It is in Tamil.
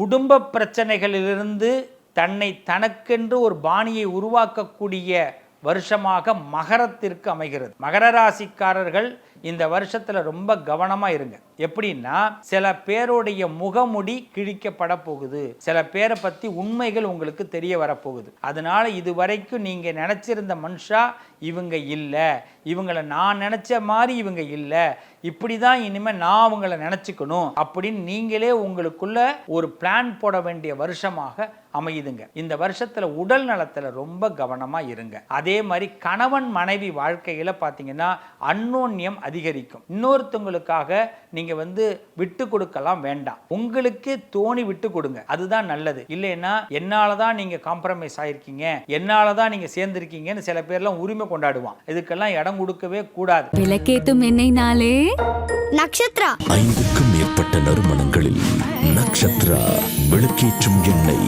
குடும்ப பிரச்சனைகளிலிருந்து தனக்கென்று ஒரு பாணியை உருவாக்கக்கூடிய வருஷமாக மகரத்திற்கு அமைகிறது. மகர ராசிக்காரர்கள் இந்த வருஷத்துல ரொம்ப கவனமா இருங்க. எப்படின்னா, சில பேருடைய முகமுடி கிழிக்கப்பட போகுது, சில பேரை பத்தி உண்மைகள் உங்களுக்கு தெரிய வரப்போகுது. அதனால இதுவரைக்கும் நீங்க நினைச்சிருந்த மனுஷா இவங்க இல்லை, இவங்களை நான் நினைச்ச மாதிரி இவங்க இல்லை, இப்படிதான் இனிமே நான் அவங்கள நினைச்சுக்கணும் அப்படின்னு நீங்களே உங்களுக்குள்ள ஒரு பிளான் போட வேண்டிய வருஷமாக அமையுதுங்க. இந்த வருஷத்துல உடல் நலத்துல ரொம்ப கவனமா இருங்க. அதே மாதிரி கணவன் மனைவி வாழ்க்கையில பாத்தீங்கன்னா அந்யோன்யம் அதிகரிக்கும். இன்னொருத்தவங்களுக்காக நீங்க விட்டு கொடுக்கலாம் வேண்டாம், உங்களுக்கு தோணி விட்டு கொடுங்க, அதுதான் நல்லது. இல்லைன்னா என்னாலதான் நீங்க காம்ப்ரமைஸ் ஆயிருக்கீங்க, என்னாலதான் நீங்க சேர்ந்திருக்கீங்கன்னு சில பேர்லாம் உரிமை கொண்டாடுவான். இதுக்கெல்லாம் இடம் கொடுக்கவே கூடாது. விளக்கேத்தும் எண்ணெய்னாலே நக்ஷத்ரா. 5க்கும் மேற்பட்ட நறுமணங்களில் நக்ஷத்ரா விளக்கேற்றும் எண்ணெய்.